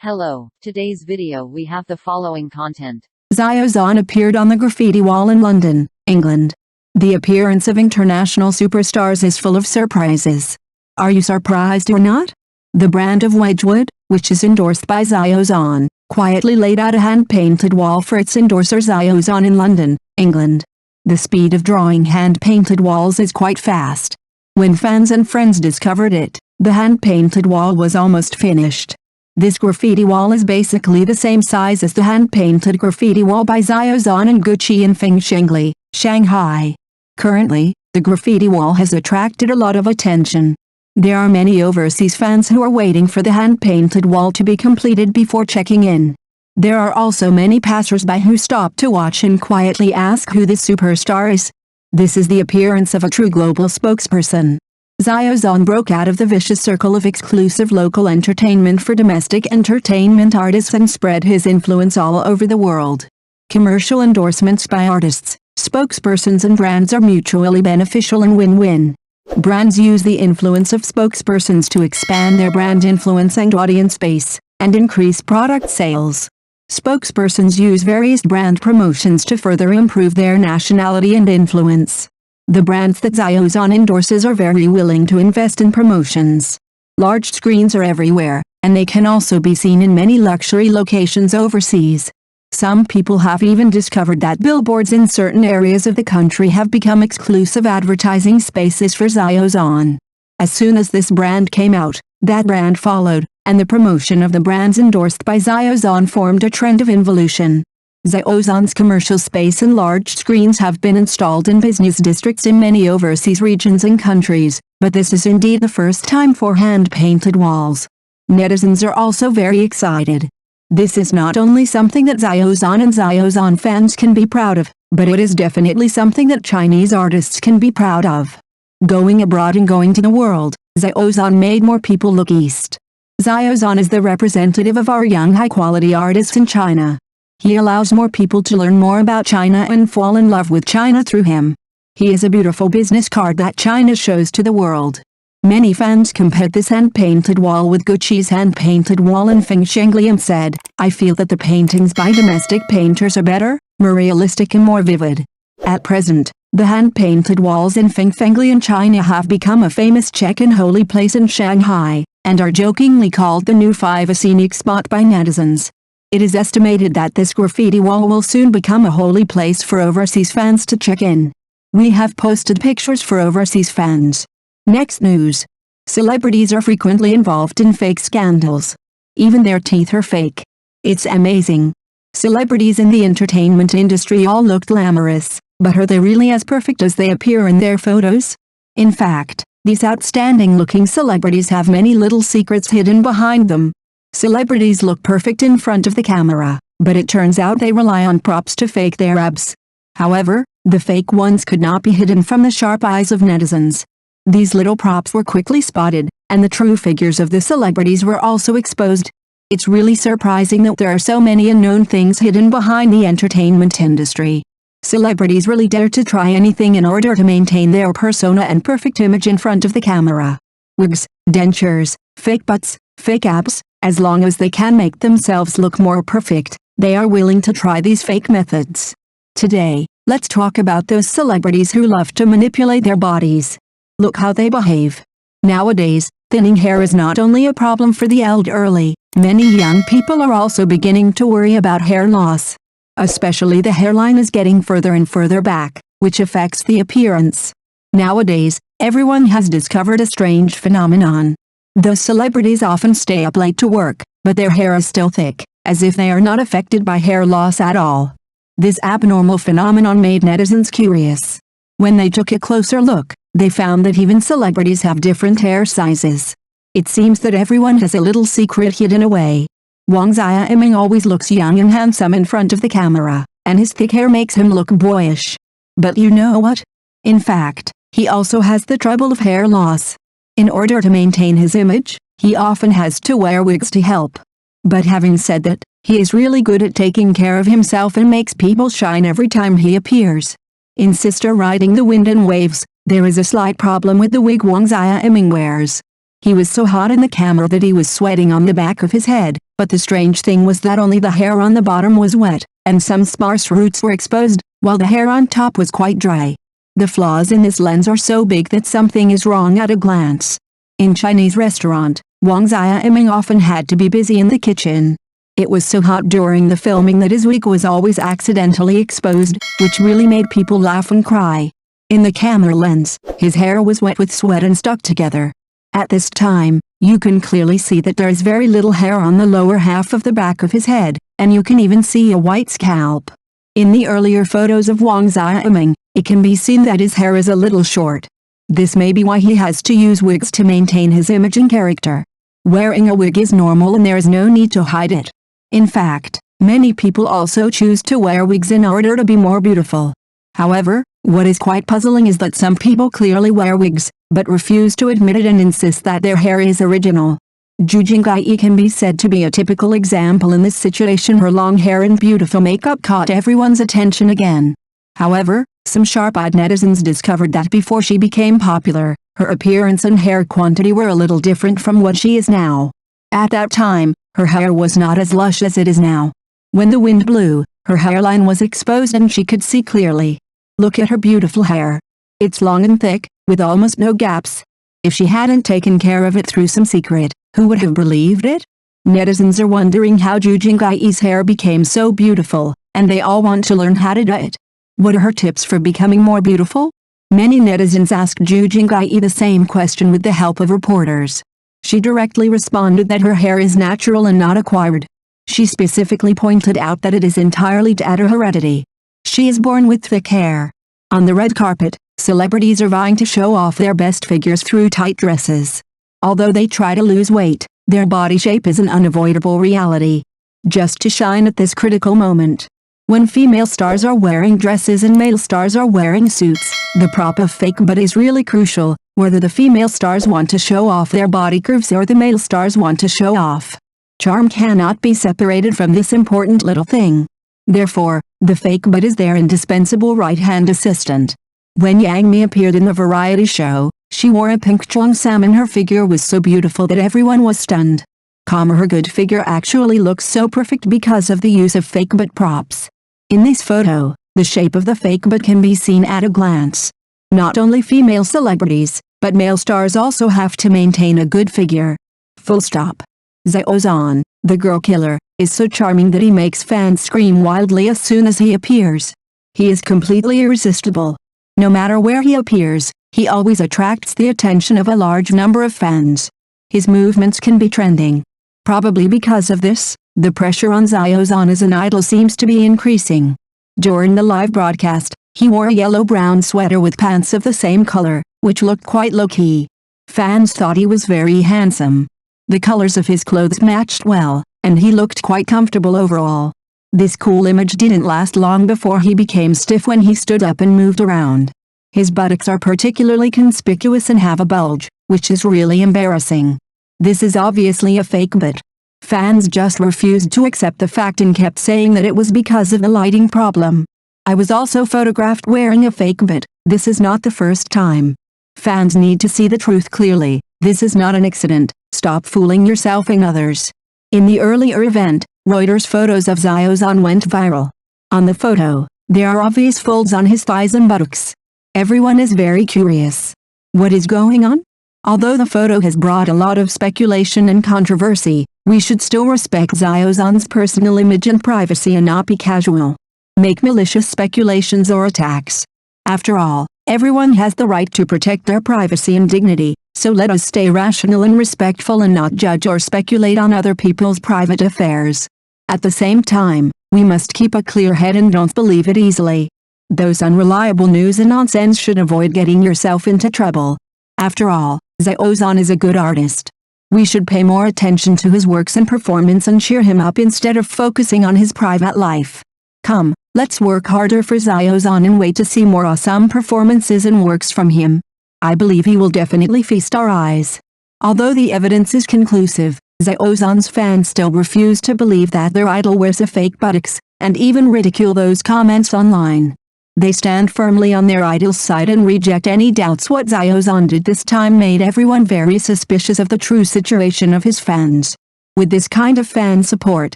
Hello, today's video we have the following content. Xiao Zhan appeared on the graffiti wall in London, England. The appearance of international superstars is full of surprises. Are you surprised or not? The brand of Wedgwood, which is endorsed by Xiao Zhan, quietly laid out a hand-painted wall for its endorser Xiao Zhan in London, England. The speed of drawing hand-painted walls is quite fast. When fans and friends discovered it, the hand-painted wall was almost finished. This graffiti wall is basically the same size as the hand-painted graffiti wall by Xiao Zhan and Gucci in Fengshengli, Shanghai. Currently, the graffiti wall has attracted a lot of attention. There are many overseas fans who are waiting for the hand-painted wall to be completed before checking in. There are also many passers-by who stop to watch and quietly ask who this superstar is. This is the appearance of a true global spokesperson. Xiao Zhan broke out of the vicious circle of exclusive local entertainment for domestic entertainment artists and spread his influence all over the world. Commercial endorsements by artists, spokespersons and brands are mutually beneficial and win-win. Brands use the influence of spokespersons to expand their brand influence and audience base, and increase product sales. Spokespersons use various brand promotions to further improve their nationality and influence. The brands that Xiao Zhan endorses are very willing to invest in promotions. Large screens are everywhere, and they can also be seen in many luxury locations overseas. Some people have even discovered that billboards in certain areas of the country have become exclusive advertising spaces for Xiao Zhan. As soon as this brand came out, that brand followed, and the promotion of the brands endorsed by Xiao Zhan formed a trend of involution. Xiao Zhan's commercial space and large screens have been installed in business districts in many overseas regions and countries, but this is indeed the first time for hand-painted walls. Netizens are also very excited. This is not only something that Xiao Zhan and Xiao Zhan fans can be proud of, but it is definitely something that Chinese artists can be proud of. Going abroad and going to the world, Xiao Zhan made more people look east. Xiao Zhan is the representative of our young high-quality artists in China. He allows more people to learn more about China and fall in love with China through him. He is a beautiful business card that China shows to the world. Many fans compared this hand-painted wall with Gucci's hand-painted wall in Fengshengli and said, "I feel that the paintings by domestic painters are better, more realistic and more vivid." At present, the hand-painted walls in Fengshengli in China have become a famous Czech and holy place in Shanghai, and are jokingly called the new five scenic spot by netizens. It is estimated that this graffiti wall will soon become a holy place for overseas fans to check in. We have posted pictures for overseas fans. Next news. Celebrities are frequently involved in fake scandals. Even their teeth are fake. It's amazing. Celebrities in the entertainment industry all look glamorous, but are they really as perfect as they appear in their photos? In fact, these outstanding-looking celebrities have many little secrets hidden behind them. Celebrities look perfect in front of the camera, but it turns out they rely on props to fake their abs. However, the fake ones could not be hidden from the sharp eyes of netizens. These little props were quickly spotted, and the true figures of the celebrities were also exposed. It's really surprising that there are so many unknown things hidden behind the entertainment industry. Celebrities really dare to try anything in order to maintain their persona and perfect image in front of the camera. Wigs, dentures, fake butts, fake abs. As long as they can make themselves look more perfect, they are willing to try these fake methods. Today, let's talk about those celebrities who love to manipulate their bodies. Look how they behave. Nowadays, thinning hair is not only a problem for the elderly, many young people are also beginning to worry about hair loss. Especially the hairline is getting further and further back, which affects the appearance. Nowadays, everyone has discovered a strange phenomenon. Those celebrities often stay up late to work, but their hair is still thick, as if they are not affected by hair loss at all. This abnormal phenomenon made netizens curious. When they took a closer look, they found that even celebrities have different hair sizes. It seems that everyone has a little secret hidden away. Wang Xiaoming always looks young and handsome in front of the camera, and his thick hair makes him look boyish. But you know what? In fact, he also has the trouble of hair loss. In order to maintain his image, he often has to wear wigs to help. But having said that, he is really good at taking care of himself and makes people shine every time he appears. In Sister Riding the Wind and Waves, there is a slight problem with the wig Wang Xiaoming wears. He was so hot in the camera that he was sweating on the back of his head, but the strange thing was that only the hair on the bottom was wet, and some sparse roots were exposed, while the hair on top was quite dry. The flaws in this lens are so big that something is wrong at a glance. In Chinese restaurant, Wang Xiaoming often had to be busy in the kitchen. It was so hot during the filming that his wig was always accidentally exposed, which really made people laugh and cry. In the camera lens, his hair was wet with sweat and stuck together. At this time, you can clearly see that there is very little hair on the lower half of the back of his head, and you can even see a white scalp. In the earlier photos of Wang Xiaoming, it can be seen that his hair is a little short. This may be why he has to use wigs to maintain his image and character. Wearing a wig is normal and there is no need to hide it. In fact, many people also choose to wear wigs in order to be more beautiful. However, what is quite puzzling is that some people clearly wear wigs, but refuse to admit it and insist that their hair is original. Zhu Jinggai can be said to be a typical example in this situation. Her long hair and beautiful makeup caught everyone's attention again. However, some sharp-eyed netizens discovered that before she became popular, her appearance and hair quantity were a little different from what she is now. At that time, her hair was not as lush as it is now. When the wind blew, her hairline was exposed and she could see clearly. Look at her beautiful hair. It's long and thick, with almost no gaps. If she hadn't taken care of it through some secret, who would have believed it? Netizens are wondering how Zhu Jinggai's hair became so beautiful, and they all want to learn how to do it. What are her tips for becoming more beautiful? Many netizens asked Zhu Jinggai the same question with the help of reporters. She directly responded that her hair is natural and not acquired. She specifically pointed out that it is entirely due to heredity. She is born with thick hair. On the red carpet, celebrities are vying to show off their best figures through tight dresses. Although they try to lose weight, their body shape is an unavoidable reality. Just to shine at this critical moment. When female stars are wearing dresses and male stars are wearing suits, the prop of fake butt is really crucial, whether the female stars want to show off their body curves or the male stars want to show off. Charm cannot be separated from this important little thing. Therefore, the fake butt is their indispensable right-hand assistant. When Yang Mi appeared in the variety show, she wore a pink cheongsam and her figure was so beautiful that everyone was stunned. Her good figure actually looks so perfect because of the use of fake butt props. In this photo, the shape of the fake butt can be seen at a glance. Not only female celebrities, but male stars also have to maintain a good figure. Full stop. Xiao Zhan, the girl killer, is so charming that he makes fans scream wildly as soon as he appears. He is completely irresistible. No matter where he appears, he always attracts the attention of a large number of fans. His movements can be trending. Probably because of this, the pressure on Xiao Zhan as an idol seems to be increasing. During the live broadcast, he wore a yellow-brown sweater with pants of the same color, which looked quite low-key. Fans thought he was very handsome. The colors of his clothes matched well, and he looked quite comfortable overall. This cool image didn't last long before he became stiff when he stood up and moved around. His buttocks are particularly conspicuous and have a bulge, which is really embarrassing. This is obviously a fake butt. Fans just refused to accept the fact and kept saying that it was because of the lighting problem. I was also photographed wearing a fake butt. This is not the first time. Fans need to see the truth clearly. This is not an accident. Stop fooling yourself and others. In the earlier event, Reuters photos of Xiao Zhan went viral. On the photo, there are obvious folds on his thighs and buttocks. Everyone is very curious. What is going on? Although the photo has brought a lot of speculation and controversy, we should still respect Xiao Zhan's personal image and privacy and not be casual. Make malicious speculations or attacks. After all, everyone has the right to protect their privacy and dignity, so let us stay rational and respectful and not judge or speculate on other people's private affairs. At the same time, we must keep a clear head and don't believe it easily. Those unreliable news and nonsense should avoid getting yourself into trouble. After all, Xiao Zhan is a good artist. We should pay more attention to his works and performance and cheer him up instead of focusing on his private life. Come, let's work harder for Xiao Zhan and wait to see more awesome performances and works from him. I believe he will definitely feast our eyes. Although the evidence is conclusive, Xiao Zhan's fans still refuse to believe that their idol wears a fake buttocks, and even ridicule those comments online. They stand firmly on their idol's side and reject any doubts. What Xiao Zhan did this time made everyone very suspicious of the true situation of his fans. With this kind of fan support,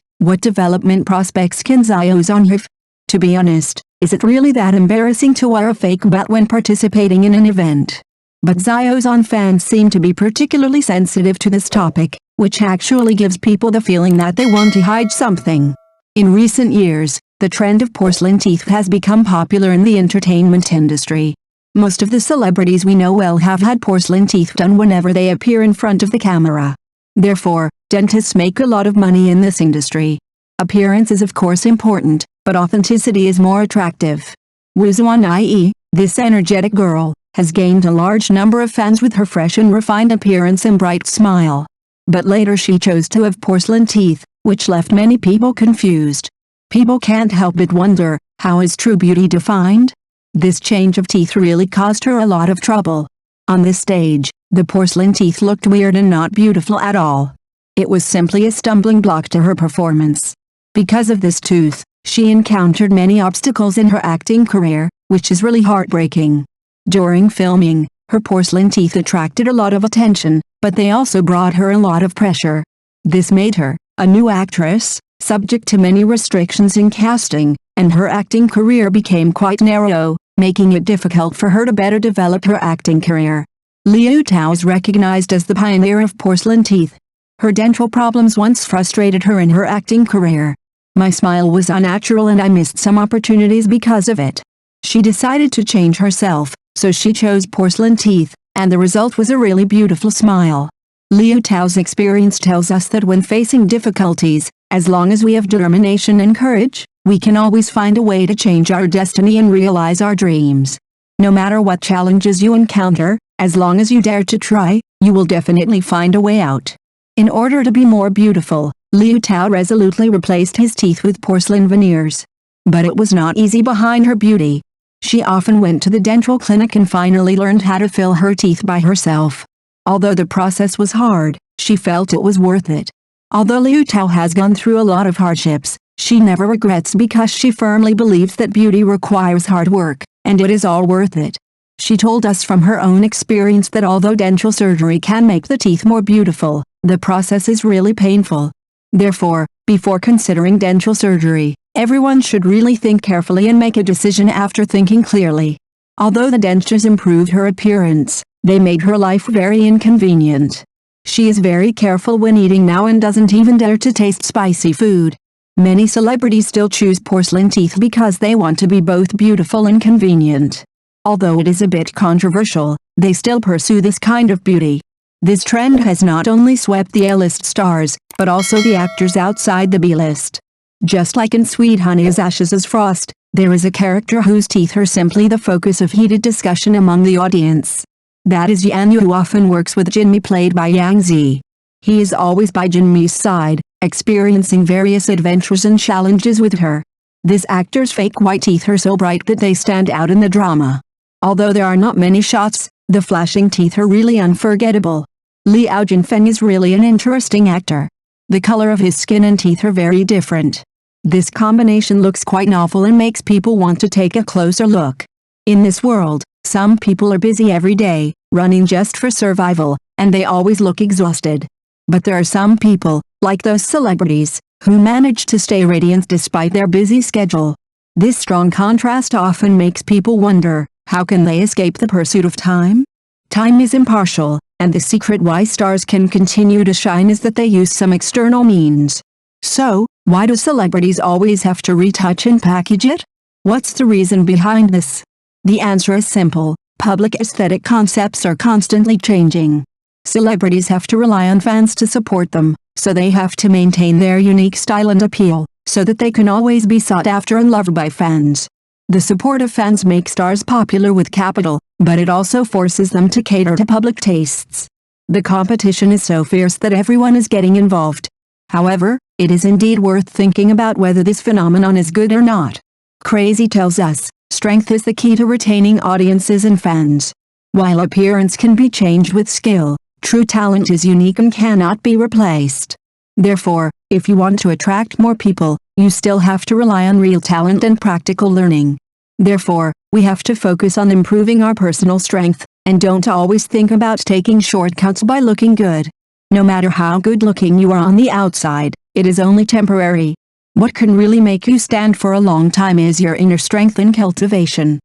what development prospects can Xiao Zhan have? To be honest, is it really that embarrassing to wear a fake butt when participating in an event? But Xiao Zhan fans seem to be particularly sensitive to this topic, which actually gives people the feeling that they want to hide something. In recent years, the trend of porcelain teeth has become popular in the entertainment industry. Most of the celebrities we know well have had porcelain teeth done whenever they appear in front of the camera. Therefore, dentists make a lot of money in this industry. Appearance is of course important, but authenticity is more attractive. Wu Zuan, i.e., this energetic girl, has gained a large number of fans with her fresh and refined appearance and bright smile. But later she chose to have porcelain teeth, which left many people confused. People can't help but wonder, how is true beauty defined? This change of teeth really caused her a lot of trouble. On this stage, the porcelain teeth looked weird and not beautiful at all. It was simply a stumbling block to her performance. Because of this tooth, she encountered many obstacles in her acting career, which is really heartbreaking. During filming, her porcelain teeth attracted a lot of attention, but they also brought her a lot of pressure. This made her, a new actress, subject to many restrictions in casting, and her acting career became quite narrow, making it difficult for her to better develop her acting career. Liu Tao is recognized as the pioneer of porcelain teeth. Her dental problems once frustrated her in her acting career. My smile was unnatural and I missed some opportunities because of it. She decided to change herself, so she chose porcelain teeth, and the result was a really beautiful smile. Liu Tao's experience tells us that when facing difficulties, as long as we have determination and courage, we can always find a way to change our destiny and realize our dreams. No matter what challenges you encounter, as long as you dare to try, you will definitely find a way out. In order to be more beautiful, Liu Tao resolutely replaced his teeth with porcelain veneers. But it was not easy behind her beauty. She often went to the dental clinic and finally learned how to fill her teeth by herself. Although the process was hard, she felt it was worth it. Although Liu Tao has gone through a lot of hardships, she never regrets because she firmly believes that beauty requires hard work, and it is all worth it. She told us from her own experience that although dental surgery can make the teeth more beautiful, the process is really painful. Therefore, before considering dental surgery, everyone should really think carefully and make a decision after thinking clearly. Although the dentures improved her appearance, they made her life very inconvenient. She is very careful when eating now and doesn't even dare to taste spicy food. Many celebrities still choose porcelain teeth because they want to be both beautiful and convenient. Although it is a bit controversial, they still pursue this kind of beauty. This trend has not only swept the A-list stars, but also the actors outside the B-list. Just like in Sweet Honey as Ashes as Frost, there is a character whose teeth are simply the focus of heated discussion among the audience. That is Yan Yu, who often works with Jinmi, played by Yang Zi. He is always by Jinmi's side, experiencing various adventures and challenges with her. This actor's fake white teeth are so bright that they stand out in the drama. Although there are not many shots, the flashing teeth are really unforgettable. Liao Jinfeng is really an interesting actor. The color of his skin and teeth are very different. This combination looks quite novel and makes people want to take a closer look. In this world, some people are busy every day, running just for survival, and they always look exhausted. But there are some people, like those celebrities, who manage to stay radiant despite their busy schedule. This strong contrast often makes people wonder, how can they escape the pursuit of time? Time is impartial, and the secret why stars can continue to shine is that they use some external means. So, why do celebrities always have to retouch and package it? What's the reason behind this? The answer is simple: public aesthetic concepts are constantly changing. Celebrities have to rely on fans to support them, so they have to maintain their unique style and appeal, so that they can always be sought after and loved by fans. The support of fans makes stars popular with capital, but it also forces them to cater to public tastes. The competition is so fierce that everyone is getting involved. However, it is indeed worth thinking about whether this phenomenon is good or not. Crazy tells us, strength is the key to retaining audiences and fans. While appearance can be changed with skill, true talent is unique and cannot be replaced. Therefore, if you want to attract more people, you still have to rely on real talent and practical learning. Therefore, we have to focus on improving our personal strength, and don't always think about taking shortcuts by looking good. No matter how good looking you are on the outside, it is only temporary. What can really make you stand for a long time is your inner strength and cultivation.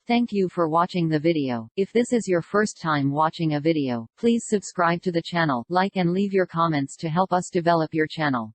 Thank you for watching the video. If this is your first time watching a video, please subscribe to the channel, like and leave your comments to help us develop your channel.